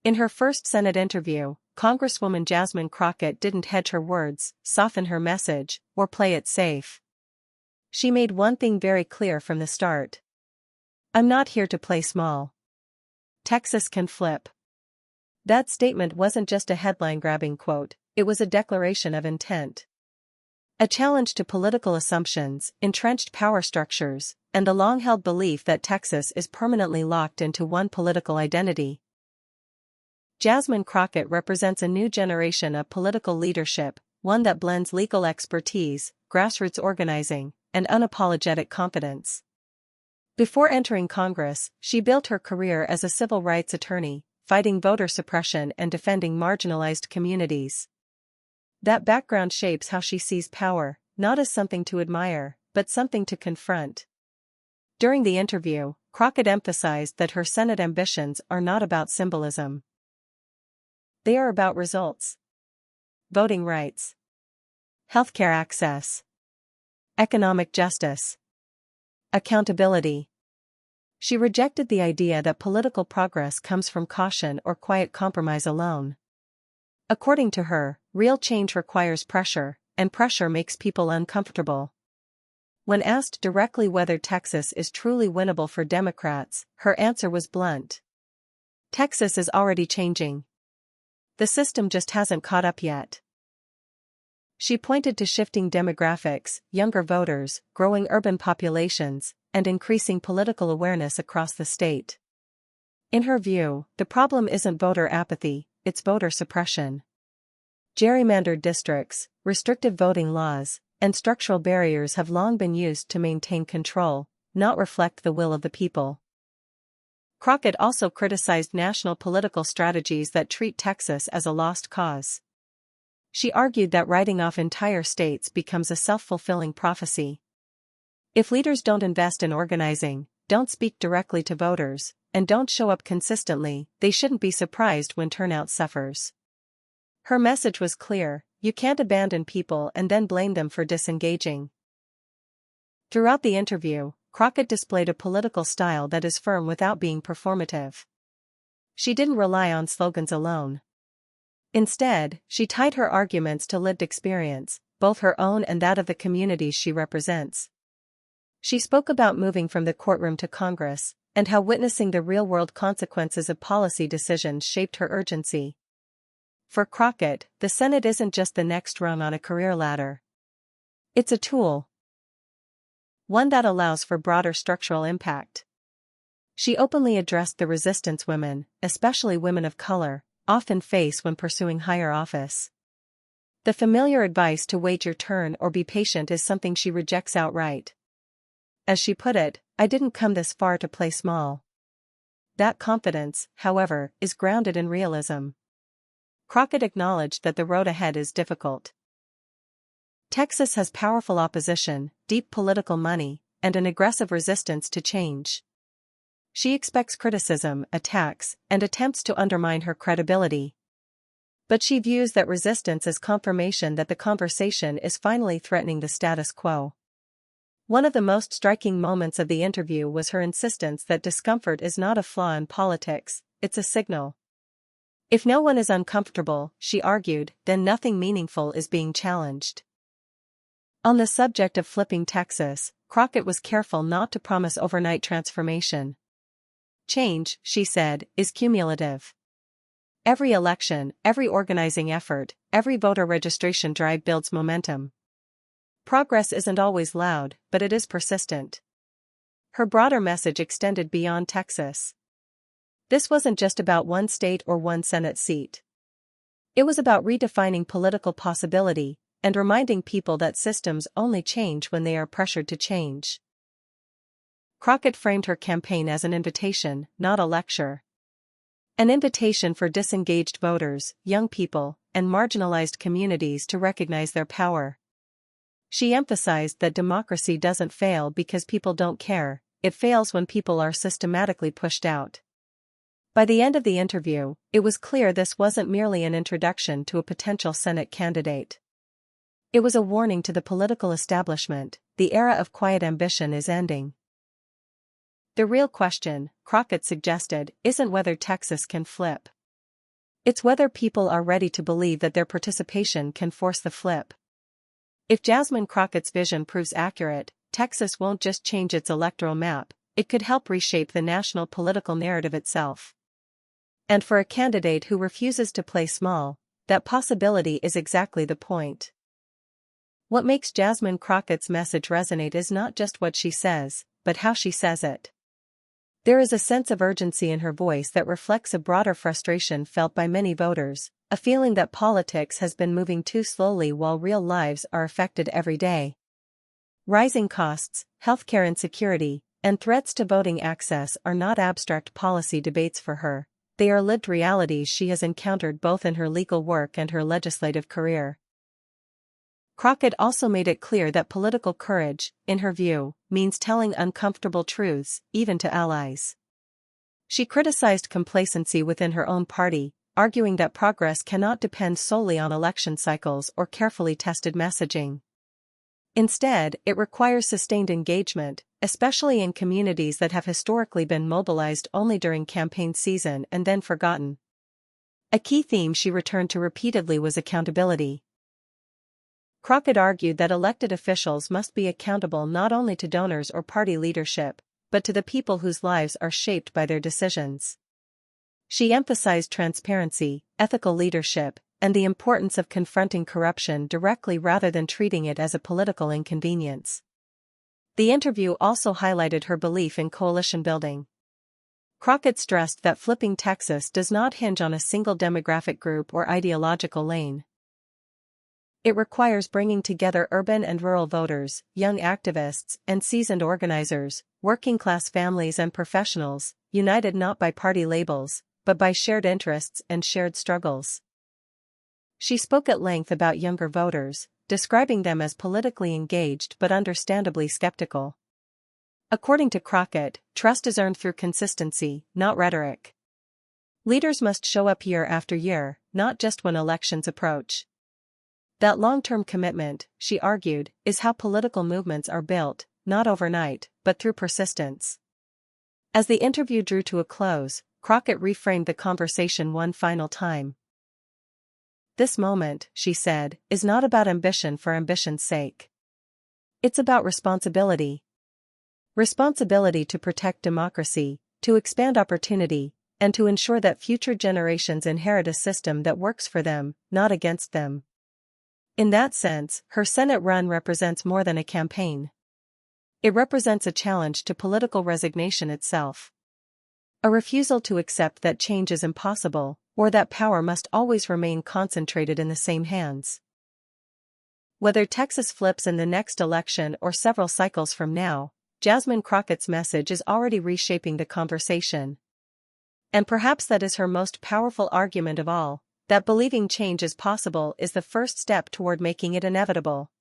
In her first Senate interview, Congresswoman Jasmine Crockett didn't hedge her words, soften her message, or play it safe. She made one thing very clear from the start. I'm not here to play small. Texas can flip. That statement wasn't just a headline-grabbing quote, it was a declaration of intent. A challenge to political assumptions, entrenched power structures, and the long-held belief that Texas is permanently locked into one political identity. Jasmine Crockett represents a new generation of political leadership, one that blends legal expertise, grassroots organizing, and unapologetic confidence. Before entering Congress, she built her career as a civil rights attorney, fighting voter suppression and defending marginalized communities. That background shapes how she sees power, not as something to admire, but something to confront. During the interview, Crockett emphasized that her Senate ambitions are not about symbolism. They are about results. Voting rights. Healthcare access. Economic justice. Accountability. She rejected the idea that political progress comes from caution or quiet compromise alone. According to her, real change requires pressure, and pressure makes people uncomfortable. When asked directly whether Texas is truly winnable for Democrats, her answer was blunt. Texas is already changing. The system just hasn't caught up yet. She pointed to shifting demographics, younger voters, growing urban populations, and increasing political awareness across the state. In her view, the problem isn't voter apathy, it's voter suppression. Gerrymandered districts, restrictive voting laws, and structural barriers have long been used to maintain control, not reflect the will of the people. Crockett also criticized national political strategies that treat Texas as a lost cause. She argued that writing off entire states becomes a self-fulfilling prophecy. If leaders don't invest in organizing, don't speak directly to voters, and don't show up consistently, they shouldn't be surprised when turnout suffers. Her message was clear: you can't abandon people and then blame them for disengaging. Throughout the interview, Crockett displayed a political style that is firm without being performative. She didn't rely on slogans alone. Instead, she tied her arguments to lived experience, both her own and that of the communities she represents. She spoke about moving from the courtroom to Congress, and how witnessing the real-world consequences of policy decisions shaped her urgency. For Crockett, the Senate isn't just the next rung on a career ladder. It's a tool. One that allows for broader structural impact. She openly addressed the resistance women, especially women of color, often face when pursuing higher office. The familiar advice to wait your turn or be patient is something she rejects outright. As she put it, I didn't come this far to play small. That confidence, however, is grounded in realism. Crockett acknowledged that the road ahead is difficult. Texas has powerful opposition, deep political money, and an aggressive resistance to change. She expects criticism, attacks, and attempts to undermine her credibility. But she views that resistance as confirmation that the conversation is finally threatening the status quo. One of the most striking moments of the interview was her insistence that discomfort is not a flaw in politics, it's a signal. If no one is uncomfortable, she argued, then nothing meaningful is being challenged. On the subject of flipping Texas, Crockett was careful not to promise overnight transformation. Change, she said, is cumulative. Every election, every organizing effort, every voter registration drive builds momentum. Progress isn't always loud, but it is persistent. Her broader message extended beyond Texas. This wasn't just about one state or one Senate seat. It was about redefining political possibility, and reminding people that systems only change when they are pressured to change. Crockett framed her campaign as an invitation, not a lecture. An invitation for disengaged voters, young people, and marginalized communities to recognize their power. She emphasized that democracy doesn't fail because people don't care, it fails when people are systematically pushed out. By the end of the interview, it was clear this wasn't merely an introduction to a potential Senate candidate. It was a warning to the political establishment: the era of quiet ambition is ending. The real question, Crockett suggested, isn't whether Texas can flip. It's whether people are ready to believe that their participation can force the flip. If Jasmine Crockett's vision proves accurate, Texas won't just change its electoral map, it could help reshape the national political narrative itself. And for a candidate who refuses to play small, that possibility is exactly the point. What makes Jasmine Crockett's message resonate is not just what she says, but how she says it. There is a sense of urgency in her voice that reflects a broader frustration felt by many voters, a feeling that politics has been moving too slowly while real lives are affected every day. Rising costs, healthcare insecurity, and threats to voting access are not abstract policy debates for her, they are lived realities she has encountered both in her legal work and her legislative career. Crockett also made it clear that political courage, in her view, means telling uncomfortable truths, even to allies. She criticized complacency within her own party, arguing that progress cannot depend solely on election cycles or carefully tested messaging. Instead, it requires sustained engagement, especially in communities that have historically been mobilized only during campaign season and then forgotten. A key theme she returned to repeatedly was accountability. Crockett argued that elected officials must be accountable not only to donors or party leadership, but to the people whose lives are shaped by their decisions. She emphasized transparency, ethical leadership, and the importance of confronting corruption directly rather than treating it as a political inconvenience. The interview also highlighted her belief in coalition building. Crockett stressed that flipping Texas does not hinge on a single demographic group or ideological lane. It requires bringing together urban and rural voters, young activists and seasoned organizers, working-class families and professionals, united not by party labels, but by shared interests and shared struggles. She spoke at length about younger voters, describing them as politically engaged but understandably skeptical. According to Crockett, trust is earned through consistency, not rhetoric. Leaders must show up year after year, not just when elections approach. That long-term commitment, she argued, is how political movements are built, not overnight, but through persistence. As the interview drew to a close, Crockett reframed the conversation one final time. This moment, she said, is not about ambition for ambition's sake. It's about responsibility. Responsibility to protect democracy, to expand opportunity, and to ensure that future generations inherit a system that works for them, not against them. In that sense, her Senate run represents more than a campaign. It represents a challenge to political resignation itself. A refusal to accept that change is impossible, or that power must always remain concentrated in the same hands. Whether Texas flips in the next election or several cycles from now, Jasmine Crockett's message is already reshaping the conversation. And perhaps that is her most powerful argument of all, that believing change is possible is the first step toward making it inevitable.